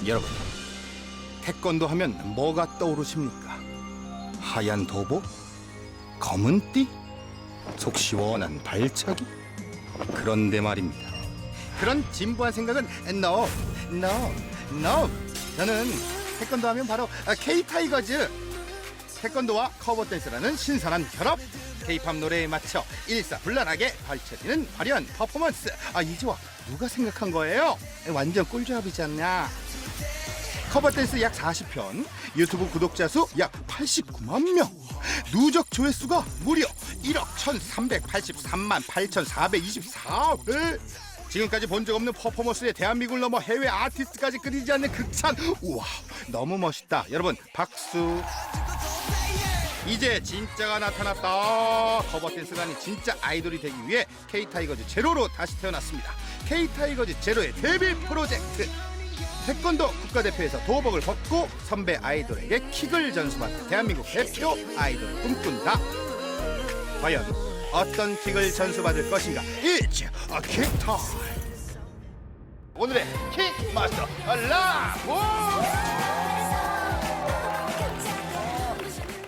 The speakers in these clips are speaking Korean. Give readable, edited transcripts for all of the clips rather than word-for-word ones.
여러분, 태권도 하면 뭐가 떠오르십니까? 하얀 도복? 검은 띠? 속 시원한 발차기? 그런데 말입니다. 그런 진부한 생각은 no. 저는 태권도 하면 바로 K-타이거즈. 태권도와 커버 댄스라는 신선한 결합. K-팝 노래에 맞춰 일사불란하게 펼쳐지는 화려한 퍼포먼스. 이 조합 누가 생각한 거예요? 완전 꿀조합이지 않냐? 커버 댄스 약 40편, 유튜브 구독자 수 약 89만 명, 누적 조회수가 무려 1억 1,383만 8,424회. 지금까지 본 적 없는 퍼포먼스에 대한민국을 넘어 해외 아티스트까지 끊이지 않는 극찬. 우와, 너무 멋있다. 여러분, 박수. 이제 진짜가 나타났다. 커버 댄스가 아닌 진짜 아이돌이 되기 위해 K-타이거즈 제로로 다시 태어났습니다. K-타이거즈 제로의 데뷔 프로젝트. 태권도 국가대표에서 도복을 벗고 선배 아이돌에게 킥을 전수받는 대한민국 대표 아이돌을 꿈꾼다. 과연 어떤 킥을 전수받을 것인가? It's a kick time. 오늘의 킥 마스터 라붐.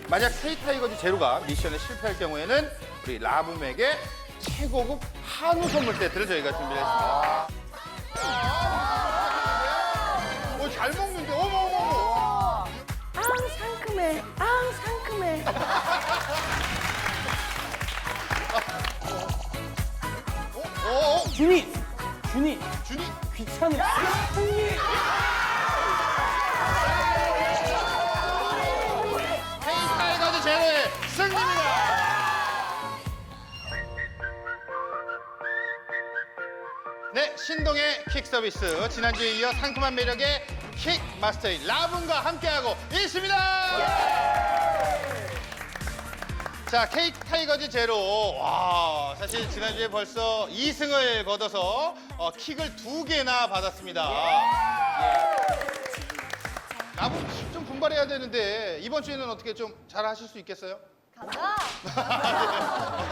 만약 K-타이거즈 제로가 미션에 실패할 경우에는 우리 라붐에게 최고급 한우 선물 세트를 저희가 준비했습니다. 잘 먹는데, 어머. 상큼해. 상큼해. 준이 준이? 귀찮아. K-타이거즈 제로의 승리입니다. 네, 신동의 킥 서비스. 지난주에 이어 상큼한 매력의 킥 마스터인 라붐과 함께하고 있습니다. 자, K-타이거즈 제로. 와, 사실 지난주에 벌써 2승을 거둬서 킥을 2개나 받았습니다. 라붐 좀 분발해야 되는데 이번 주에는 어떻게 좀 잘 하실 수 있겠어요? 가자.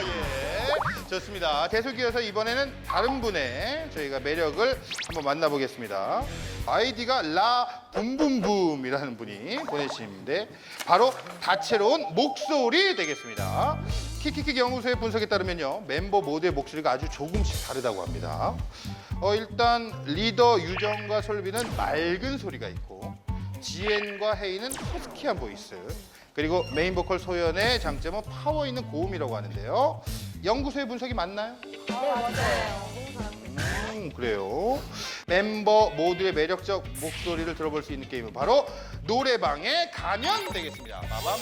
예, 좋습니다. 대소기여서 이번에는 다른 분의 저희가 매력을 한번 만나보겠습니다. 아이디가 라붐붐붐이라는 분이 보내주시는데 바로 다채로운 목소리 되겠습니다. 키키키 연구소의 분석에 따르면요, 멤버 모두의 목소리가 아주 조금씩 다르다고 합니다. 일단 리더 유정과 솔비는 맑은 소리가 있고, 지엔과 헤이는 허스키한 보이스, 그리고 메인 보컬 소연의 장점은 파워 있는 고음이라고 하는데요. 연구소의 분석이 맞나요? 네, 맞아요. 그래요. 멤버 모두의 매력적 목소리를 들어볼 수 있는 게임은 바로 노래방에 가면 되겠습니다. 빠밤.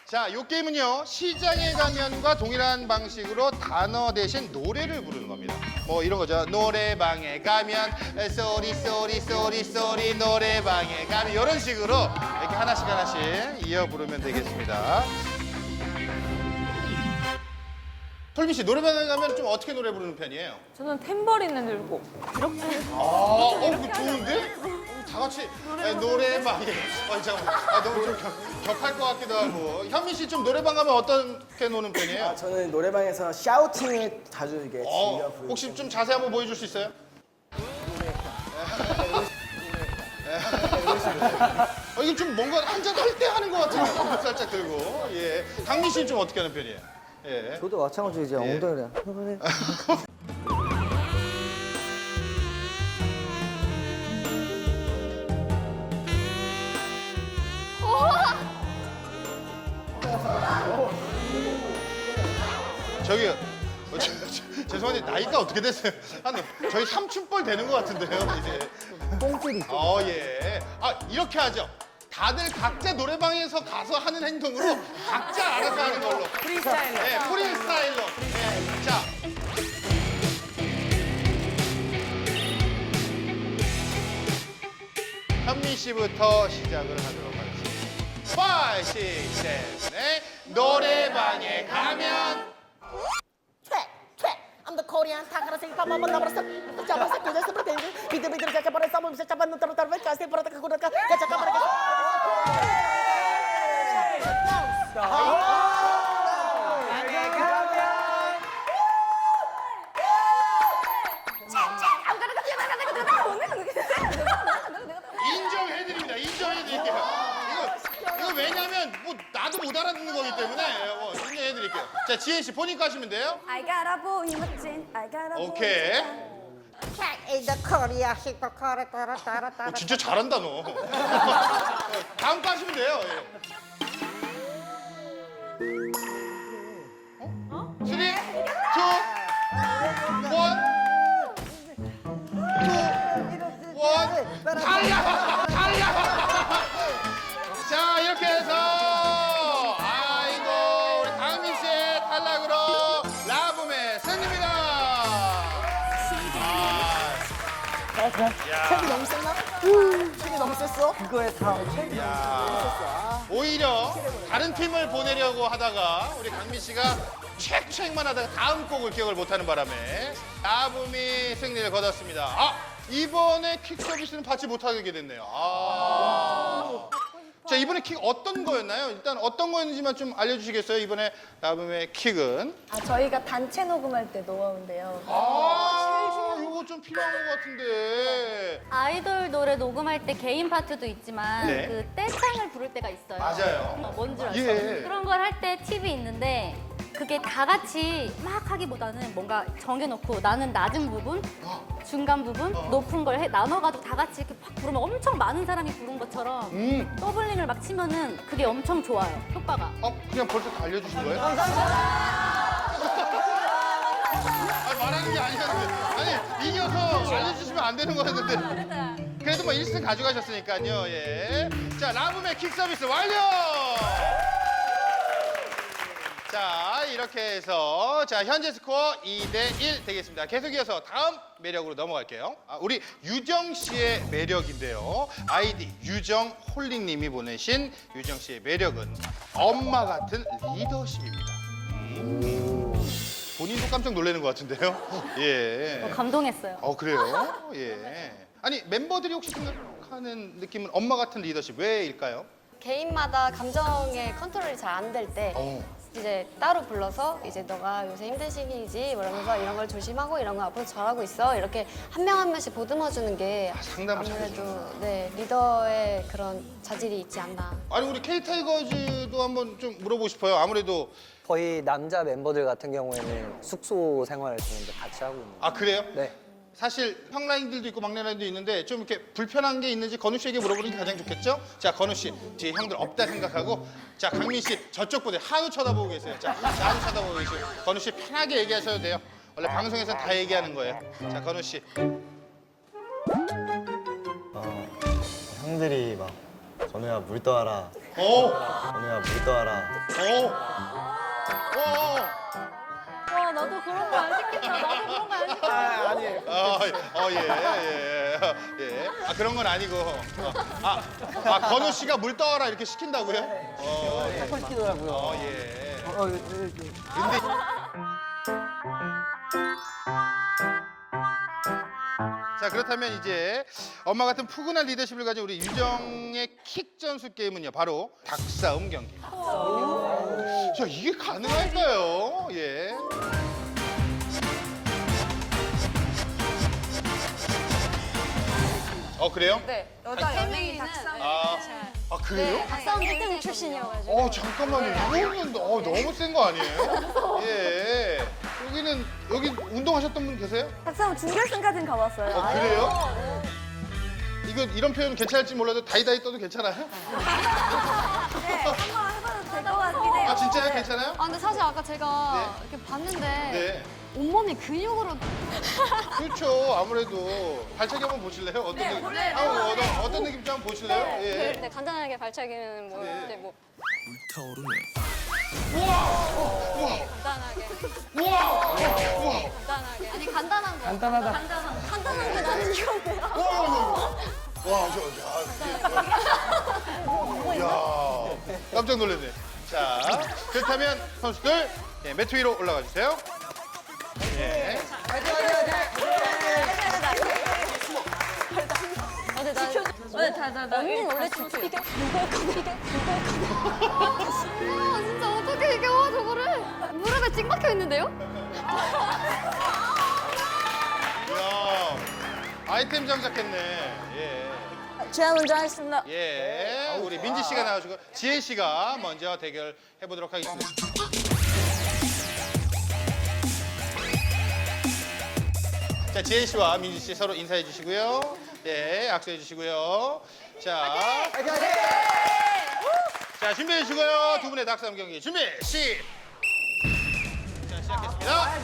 자, 이 게임은요, 시장에 가면과 동일한 방식으로 단어 대신 노래를 부르는 겁니다. 뭐 이런 거죠. 노래방에 가면 쏘리 노래방에 가면 이런 식으로 이렇게 하나씩 이어 부르면 되겠습니다. 솔미 씨, 노래방에 가면 좀 어떻게 노래 부르는 편이에요? 저는 탬버린을 들고 이렇게 그거 좋은데? 다 같이 노래방에. 잠깐만. 너무 좀 격할 것 같기도 하고. 현민 씨 좀 노래방 가면 어떻게 노는 편이에요? 저는 노래방에서 샤우팅을 자주 이게 즐겨 부르고. 혹시 좀 자세 한번 보여줄 수 있어요? 이게 좀 뭔가 한잔 할 때 하는 것 같은 느낌 살짝 들고. 예. 강민 씨는 좀 어떻게 하는 편이에요? 예. 저도 마찬가지로 이제 엉덩이를 저기요. 죄송한데 나이가 어떻게 되세요? 저희 삼촌뻘 되는 것 같은데요, 이제. 뽕들이 예. 이렇게 하죠. 다들 각자 노래방에서 가서 하는 행동으로 각자 알아서 하는 걸로. 프리스타일로. 네, 프리스타일로. 네, 자. 현미 씨부터 시작을 하도록 하겠습니다. 5, 6, 7, 8. 노래방에 가면. I'm the Korean takara sing pa mama namara sa chapa sa kuya sa pretende bidir jacha para sa mum sa chapa no tar ve kaste para ka kuda ka jacha ka para I'm gonna go 알아듣는 거기 때문에 뭐 인정해드릴게요. 자, 지혜 씨 본인 거 하시면 돼요. I gotta boy 멋진 I gotta boy 오케이. In the Korea, 힙합 따라. 진짜 잘한다 너. 다음 거 하시면 돼요. 예. 어? 3, 2, 1, 2, 1, 달려! 자, 이렇게 해서 아이고 우리 강민 씨의 탈락으로 라붐의 승리입니다. 책이 너무 셌나? 책이 너무 셌어? 그거에 다 책이 오히려 다른 팀을 보내려고 하다가 우리 강민 씨가 책만 하다가 다음 곡을 기억을 못하는 바람에 라붐이 승리를 거뒀습니다. 아, 이번에 킥 서비스는 받지 못하게 됐네요. 자, 이번에 킥 어떤 거였나요? 일단 어떤 거였는지만 좀 알려주시겠어요? 이번에 라붐의 킥은? 저희가 단체 녹음할 때 노하우인데요. 이거 좀 필요한 것 같은데. 아이돌 노래 녹음할 때 개인 파트도 있지만 네. 그 떼창을 부를 때가 있어요. 맞아요. 뭔 줄 아세요? 예. 그런 걸 할 때 팁이 있는데 그게 다 같이 막 하기보다는 뭔가 정해놓고 나는 낮은 부분, 중간 부분, 높은 걸 나눠가지고 다 같이 이렇게 팍 부르면 엄청 많은 사람이 부른 것처럼 더블링을 막 치면은 그게 엄청 좋아요, 효과가. 그냥 벌써 다 알려주신 거예요? 말하는 게 아니었는데. 아니, 이겨서 알려주시면 안 되는 거였는데. 그래도 뭐 1승 가져가셨으니까요. 예. 자, 라붐의 킥 서비스 완료! 자, 이렇게 해서 자, 현재 스코어 2대1 되겠습니다. 계속 이어서 다음 매력으로 넘어갈게요. 우리 유정 씨의 매력인데요. 아이디 유정홀릭님이 보내신 유정 씨의 매력은 엄마 같은 리더십입니다. 본인도 깜짝 놀라는 것 같은데요. 예. 감동했어요. 그래요? 예. 아니, 멤버들이 혹시 생각하는 느낌은 엄마 같은 리더십 왜일까요? 개인마다 감정의 컨트롤이 잘 안 될 때 이제 따로 불러서 이제 너가 요새 힘든 시기이지 이러면서 이런 걸 조심하고 이런 거 앞으로 잘하고 있어 이렇게 한 명 한 명씩 보듬어 주는 게 상담을 아무래도 리더의 그런 자질이 있지 않나. 아니, 우리 K타이거즈도 한번 좀 물어보고 싶어요. 아무래도 거의 남자 멤버들 같은 경우에는 숙소 생활을 지금 같이 하고 있는. 그래요? 네. 사실 형라인들도 있고 막내라인도 있는데 좀 이렇게 불편한 게 있는지 건우 씨에게 물어보는 게 가장 좋겠죠? 자, 건우 씨 뒤에 형들 없다 생각하고 자, 강민 씨 저쪽 보세요. 한우 쳐다보고 계세요. 자, 한우 쳐다보고 계세요. 건우 씨 편하게 얘기하셔도 돼요. 원래 방송에서는 다 얘기하는 거예요. 자, 건우 씨. 형들이 막 건우야 물 떠와라, 오! 건우야 물 떠와라. 나도 그런 거 안 시켰다. 나도 그런 거 안 시켰다. 아니에요. 예. 그런 건 아니고. 건우 씨가 물 떠와라 이렇게 시킨다고요? 자꾸 시키더라고요. 예. 이렇게. 근데 자, 그렇다면 이제 엄마 같은 푸근한 리더십을 가진 우리 유정의 킥 전수 게임은요, 바로 닭싸움 경기입니다. 자, 이게 가능할까요? 예. 그래요? 네, 여자 연예인 닭싸움. 그래요? 닭싸움 1등 출신이어가지고. 잠깐만요. 이거는 너무 센 거 아니에요? 예. 여기 운동하셨던 분 계세요? 닭싸움 준결승까지는 가봤어요. 그래요? 이런 표현 괜찮을지 몰라도 다이다이 떠도 괜찮아요? 네, 한번 해봐도 될 것 같긴 해요. 진짜요? 괜찮아요? 근데 사실 아까 제가 이렇게 봤는데 네. 온몸이 근육으로 그렇죠. 아무래도 발차기 한번 보실래요? 어떤 느낌? 어떤 느낌인지 한번 보실래요? 예. 네, 간단하게 발차기는 뭐 네. 이제 뭐 간단하게 아니 간단한 거 간단한 게 나는 귀여운데요. 야, 깜짝 놀랐네. 자, 그렇다면 선수들 매트 위로 올라가 주세요. 예. 언니는 원래 진짜 이게 진짜 어떻게 이겨 저거를 무릎에 찍 박혀 있는데요? 이야, 아이템 장착했네. 예. 제가 먼저 하겠습니다. 예, 우리 민지 씨가 나오시고 지혜 씨가 먼저 대결해 보도록 하겠습니다. 자, 지혜 씨와 민지 씨 서로 인사해 주시고요. 네, 악수해 주시고요. 자, 자 준비해 주시고요. 두 분의 닭싸움 경기 준비 시. 자, 시작했습니다.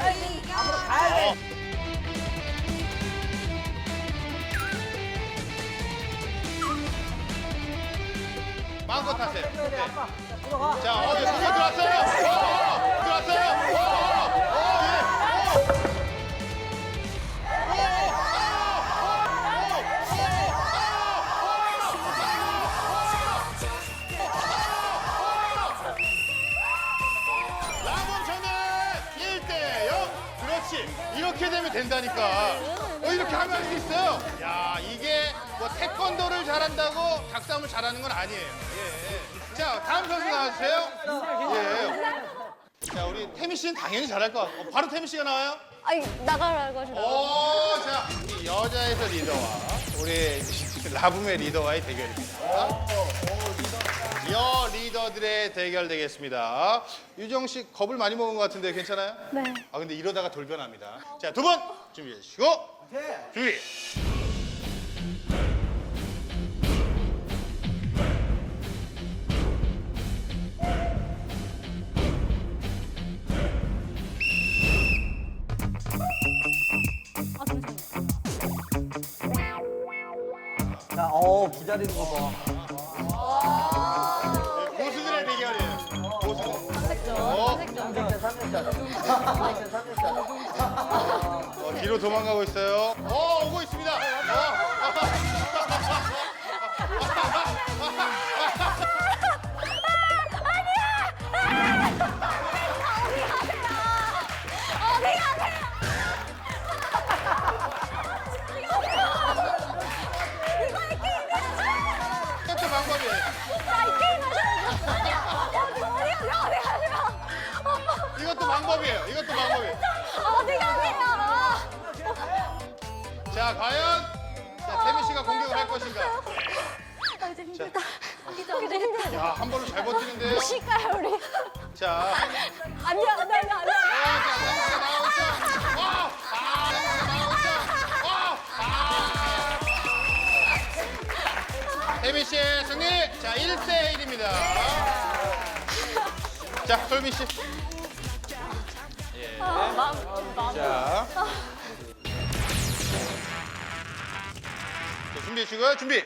마음껏 하세요. 네. 자, 네, 두개 들어왔어요. 들어왔어요. 라본 전에 1대0. 그렇지. 이렇게 되면 된다니까. 이렇게 하면 할 수 있어요. 야, 이게 뭐 태권도를 잘한다고 닭싸움을 잘하는 건 아니에요. 예. 자, 다음 선수 나와주세요. 예. 자, 우리 태미 씨는 당연히 잘할 것 같고. 바로 태미 씨가 나와요? 아니, 나가라고 하시나요? 오, 자, 이 여자에서 리더와 우리 라붐의 리더와의 대결입니다. 여 리더들의 대결 되겠습니다. 유정 씨 겁을 많이 먹은 것 같은데 괜찮아요? 네. 아, 근데 이러다가 돌변합니다. 자, 두 분 준비해 주시고 준비. 아, 잠시만요. 자, 기다리는 거 봐. 고수들의 대결이에요. 고수들. 뒤로 도망가고 있어요. 오고 있습니다. 이것도 방법이에요. 이것도 방법이에요. 이것도 방법이에요. 자, 과연 태미 씨가 공격을 할 것인가? 아, 이제 힘들다. 이제 힘들다. 야, 한 번로 잘 버티는데요. 쉴까요, 우리? 자, 아니야, 아니야, 아니야. 태미 씨의 승리. 자, 1대1입니다. 자, 솔미 씨. 예. 자. 준비해 주시고요. 준비. 시.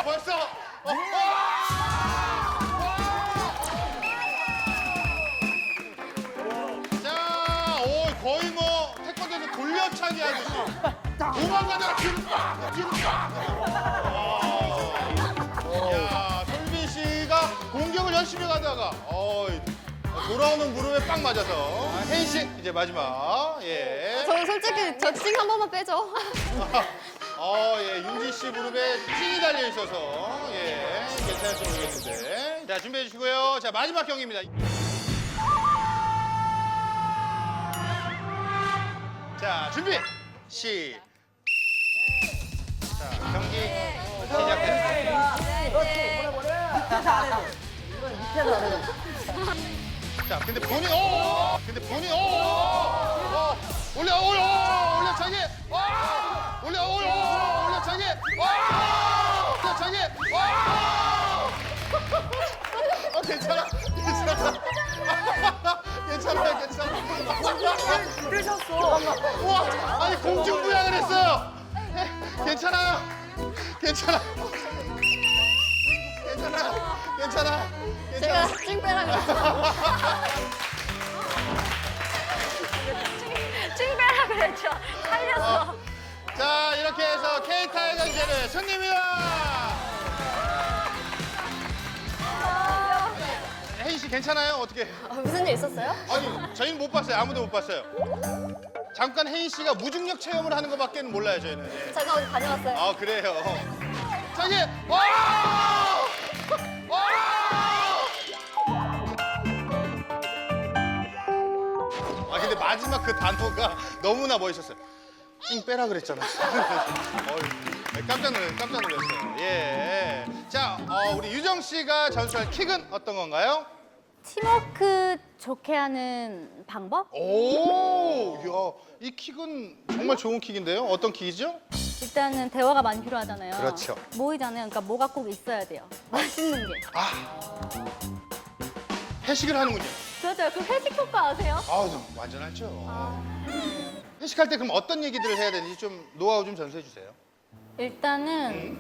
벌써. 자, 거의 뭐 태권도에서 돌려차기 하듯이 도망가다가 뒤로 야, 솔빈 씨가 공격을 열심히 가다가 돌아오는 무릎에 빵 맞아서 혜인 씨 이제 마지막. 예. 저는 솔직히 저 찡 한 번만 빼죠. 예, 윤지 씨 무릎에 찡이 달려 있어서 예, 괜찮을지 모르겠는데. 자, 준비해 주시고요. 자, 마지막 경기입니다. 자, 준비. 시. 자, 경기 시작됩니다. 자, 근데 본인 올려차기. 올려차기. 괜찮아. 뜨셨어. 우와, 아니 공중부양을 했어요. 괜찮아요. 제가 찡 빼라 그랬죠. 찡 빼라 그랬죠. 살렸어. 자, 이렇게 해서 K타이거즈는 승리입니다. 혜인 씨 괜찮아요? 어떻게? 무슨 일 있었어요? 아니, 저희는 못 봤어요. 아무도 못 봤어요. 잠깐 혜인 씨가 무중력 체험을 하는 것밖에 몰라요, 저희는. 예. 제가 어디 다녀왔어요. 아, 그래요. 저기 와! 근데 마지막 그 단어가 너무나 멋있었어요. 찡 빼라 그랬잖아. 깜짝 놀랐어요. 예. 자, 우리 유정 씨가 전수할 킥은 어떤 건가요? 팀워크 좋게 하는 방법? 오, 야, 이 킥은 정말 좋은 킥인데요. 어떤 킥이죠? 일단은 대화가 많이 필요하잖아요. 그렇죠. 모이잖아요. 그러니까 뭐가 꼭 있어야 돼요. 맛있는 게. 회식을 하는군요. 그렇죠. 그 회식 효과 아세요? 완전 알죠. 회식할 때 그럼 어떤 얘기들을 해야 되는지 좀 노하우 좀 전수해 주세요. 일단은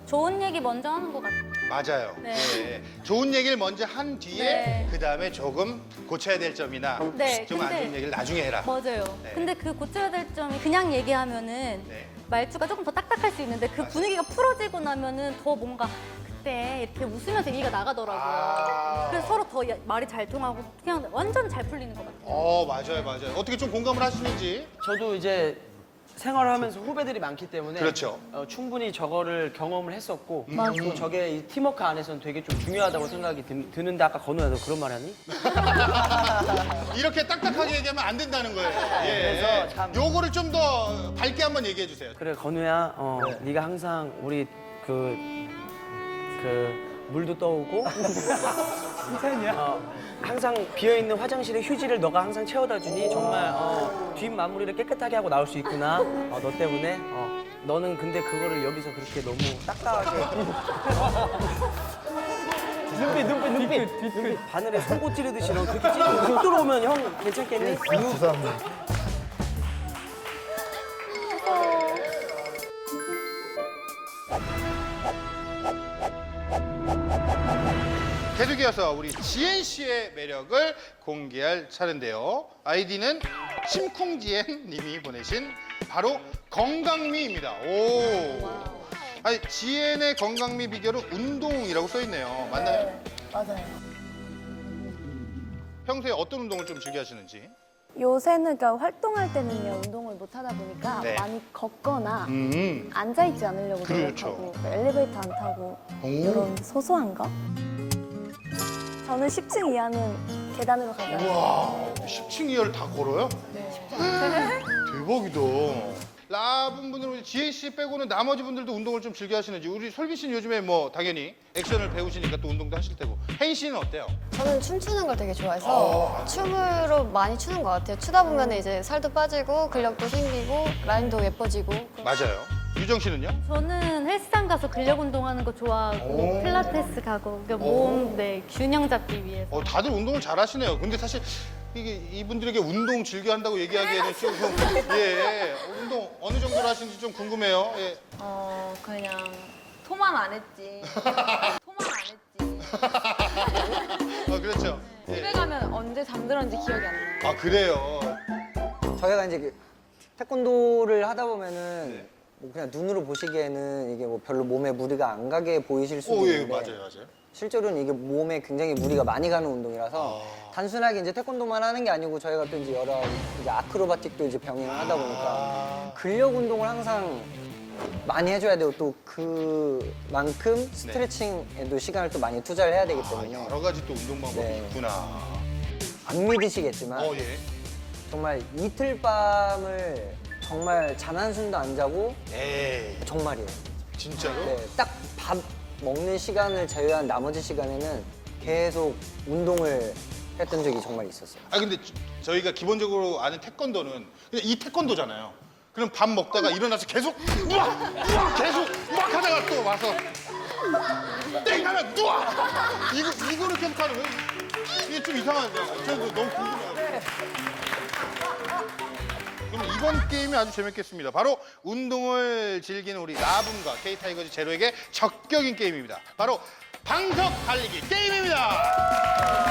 좋은 얘기 먼저 하는 것 같아요. 맞아요. 네. 예. 좋은 얘기를 먼저 한 뒤에 네. 그다음에 조금 고쳐야 될 점이나 네, 좀 안 근데- 좋은 얘기를 나중에 해라. 맞아요. 네. 근데 그 고쳐야 될 점이 그냥 얘기하면은 네. 말투가 조금 더 딱딱할 수 있는데 그 분위기가 풀어지고 나면은 더 뭔가 그때 이렇게 웃으면서 얘기가 나가더라고요. 그래서 서로 더 말이 잘 통하고 그냥 완전 잘 풀리는 것 같아요. 맞아요. 어떻게 좀 공감을 하시는지. 저도 이제 생활을 하면서 후배들이 많기 때문에 그렇죠. 충분히 저거를 경험을 했었고 또 저게 이 팀워크 안에서는 되게 좀 중요하다고 생각이 드는데 아까 건우야 너 그런 말 하니? 이렇게 딱딱하게 얘기하면 안 된다는 거예요. 예. 그래서 참- 요거를 좀 더 밝게 한번 얘기해 주세요. 그래 건우야 네가 항상 우리 그 물도 떠오고 항상 비어있는 화장실에 휴지를 너가 항상 채워다 주니 정말 뒷 마무리를 깨끗하게 하고 나올 수 있구나. 너 때문에 너는 근데 그거를 여기서 그렇게 너무 딱딱하게 눈빛 바늘에 속옷 찌르듯이 너 그렇게 찌르고 훅 들어오면 형 괜찮겠니? 계속 이어서 우리 지엔 씨의 매력을 공개할 차례인데요. 아이디는 심쿵지엔 님이 보내신 바로 건강미입니다. 아니, 지엔의 건강미 비결은 운동이라고 써 있네요. 맞나요? 네, 맞아요. 평소에 어떤 운동을 좀 즐겨 하시는지. 요새는 그러니까 활동할 때는요 운동을 못 하다 보니까 네. 많이 걷거나 음. 앉아 있지 않으려고 그렇죠. 노력하고 엘리베이터 안 타고 이런 소소한 거. 저는 10층 이하는 계단으로 가요. 와, 10층 이하를 다 걸어요? 네. 대박이다. 라분분들 지혜 씨 빼고는 나머지 분들도 운동을 좀 즐겨 하시는지. 우리 솔비 씨는 요즘에 뭐 당연히 액션을 배우시니까 또 운동도 하실 테고. 혜인 씨는 어때요? 저는 춤추는 걸 되게 좋아해서 춤으로 많이 추는 것 같아요. 추다 보면 이제 살도 빠지고 근력도 생기고 라인도 예뻐지고. 맞아요. 유정 씨는요? 저는 헬스장 가서 근력 운동하는 거 좋아하고 필라테스 가고 그러니까 몸 균형 잡기 위해서. 다들 운동을 잘 하시네요. 근데 사실 이게 이분들에게 운동 즐겨 한다고 얘기하기에는 조금 운동 어느 정도로 하시는지 좀 궁금해요. 예. 그냥 토만 안 했지. 토만 안 했지. 그렇죠. 예. 집에 가면 언제 잠들었는지 기억이 안 나요. 그래요. 저희가 이제 태권도를 하다 보면은 뭐 그냥 눈으로 보시기에는 이게 뭐 별로 몸에 무리가 안 가게 보이실 수도 예, 있는데 맞아요. 실제로는 이게 몸에 굉장히 무리가 많이 가는 운동이라서 단순하게 이제 태권도만 하는 게 아니고 저희가 또 이제 여러 이제 아크로바틱도 이제 병행을 하다 보니까 근력 운동을 항상 많이 해줘야 되고 또 그만큼 스트레칭에도 시간을 또 많이 투자를 해야 되기 때문에 여러 가지 또 운동 방법이 네. 있구나. 안 믿으시겠지만 예. 정말 이틀 밤을 정말 잠 한숨도 안 자고 에이, 정말이에요. 진짜로? 네, 딱 밥 먹는 시간을 제외한 나머지 시간에는 계속 운동을 했던 적이 정말 있었어요. 근데 저희가 기본적으로 아는 태권도는 그냥 이 태권도잖아요. 그럼 밥 먹다가 일어나서 계속 누워 계속 막 하다가 또 와서 땡 하면 누워 이거를 계속 하는 거예요. 이게 좀 이상한데 저도 너무 궁금해요. 그럼 이번 게임이 아주 재밌겠습니다. 바로 운동을 즐기는 우리 라붐과 K타이거즈 제로에게 적격인 게임입니다. 바로 방석 달리기 게임입니다.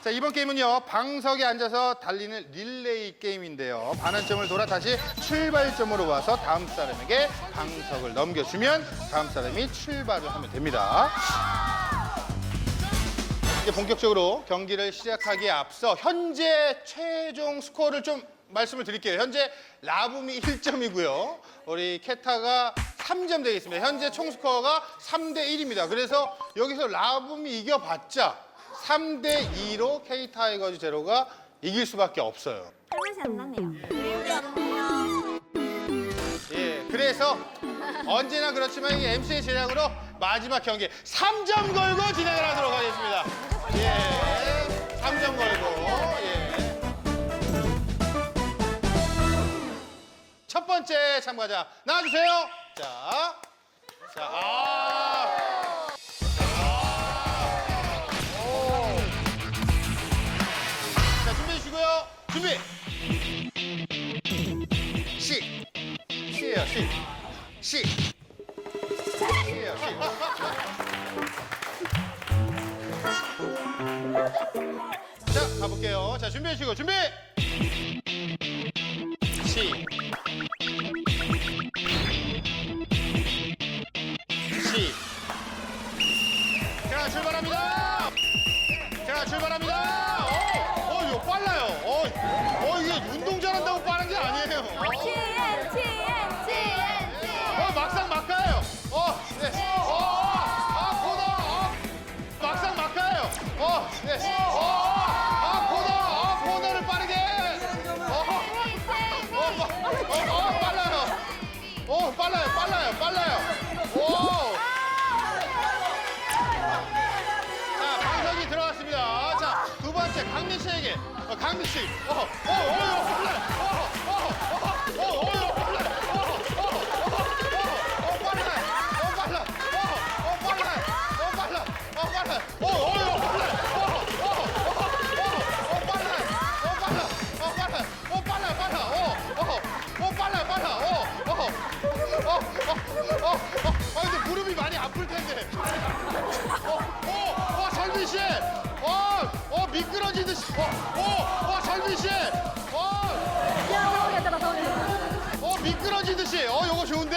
자, 이번 게임은요, 방석에 앉아서 달리는 릴레이 게임인데요. 반환점을 돌아 다시 출발점으로 와서 다음 사람에게 방석을 넘겨주면 다음 사람이 출발을 하면 됩니다. 이제 본격적으로 경기를 시작하기에 앞서 현재 최종 스코어를 좀 말씀을 드릴게요. 현재 라붐이 1점이고요. 우리 케타가 3점 되겠습니다. 현재 총 스코어가 3대 1입니다. 그래서 여기서 라붐이 이겨봤자 3대 2로 K타이거즈 제로가 이길 수밖에 없어요. 맛이 안 나네요. 예, 그래서 언제나 그렇지만 이게 MC의 제작으로 마지막 경기 3점 걸고 진행을 하도록 하겠습니다. 예, 3점 걸고. 예. 첫 번째 참가자 나와주세요. 자, 자, 준비해 주시고요. 준비. 시예요, 시. 시예요, 시. 자, 가볼게요. 자, 준비해 주시고, 준비! 시. 자, 출발합니다! 자, 출발합니다! 이거 빨라요. 이게 운동 잘한다고 빠른 게 아니에요. 막상 막가요. 네. 코너. 막상 막가요. 네. 코너를 빠르게. 빨라요. 자, 방석이 들어갔습니다. 자, 두 번째 강민 씨에게. 강민 씨. 근데 무릎이 많이 아플 텐데. 설민 씨. 미끄러지듯이. 설민 씨. 미끄러지듯이. 요거 좋은데?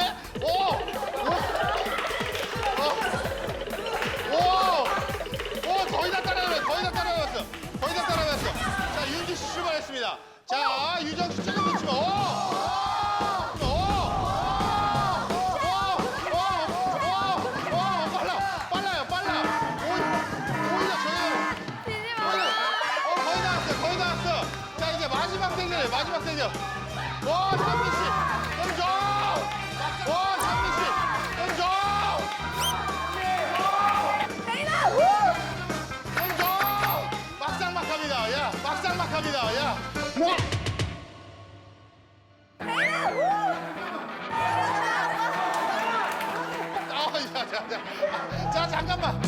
거의 다 따라갔어. 자, 윤지 씨 출발했습니다. 자, 유정 씨 조금 늦지만. 빨라. 오히려 거의 다 왔어. 자, 이제 마지막 대결이에요. 상민 씨, 던져! 상민 씨, 던져! 막상막합니다. 야. 자, 잠깐만.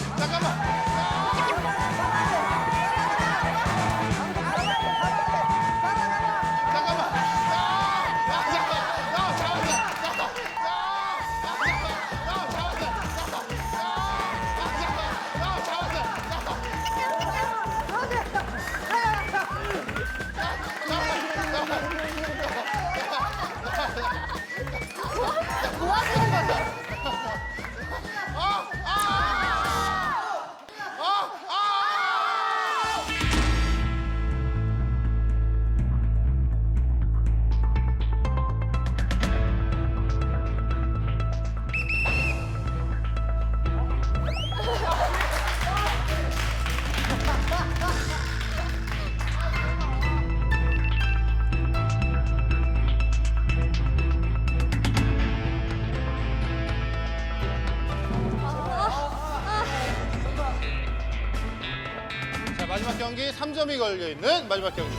마지막 경기 3점이 걸려있는 마지막 경기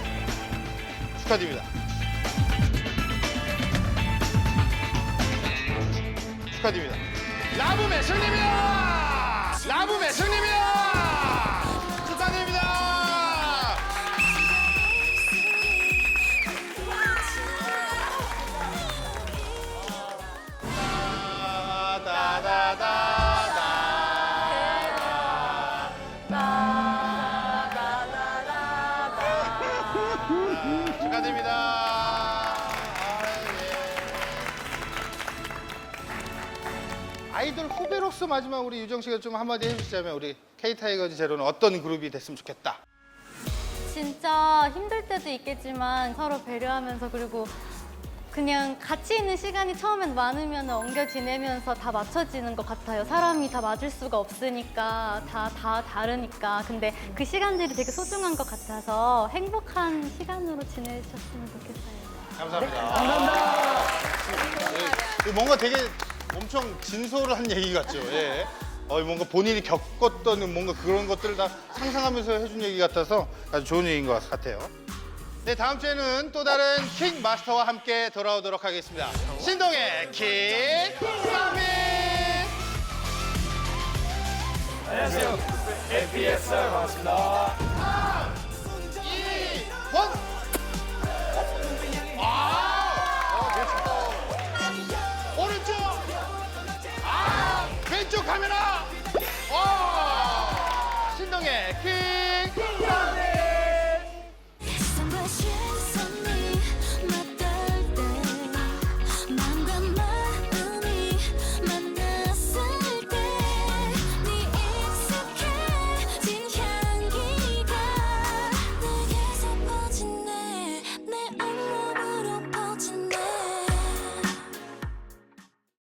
축하드립니다. 라붐의 승리입니다. 축하드립니다. 아이돌 후배로서 마지막 우리 유정 씨가 좀 한마디 해주시자면 우리 K타이거즈 제로는 어떤 그룹이 됐으면 좋겠다. 진짜 힘들 때도 있겠지만 서로 배려하면서 그리고 그냥 같이 있는 시간이 처음엔 많으면 엉겨 지내면서 다 맞춰지는 것 같아요. 사람이 다 맞을 수가 없으니까, 다 다르니까. 근데 그 시간들이 되게 소중한 것 같아서 행복한 시간으로 지내셨으면 좋겠어요. 감사합니다. 감사합니다. 뭔가 되게 엄청 진솔한 얘기 같죠. 예. 뭔가 본인이 겪었던 뭔가 그런 것들을 다 상상하면서 해준 얘기 같아서 아주 좋은 얘기인 것 같아요. 네, 다음 주에는 또 다른 킥 마스터와 함께 돌아오도록 하겠습니다. 신동의 킥 서밋! 안녕하세요. APS 반갑습니다. 3, 2, 1. 오른쪽! 왼쪽 카메라!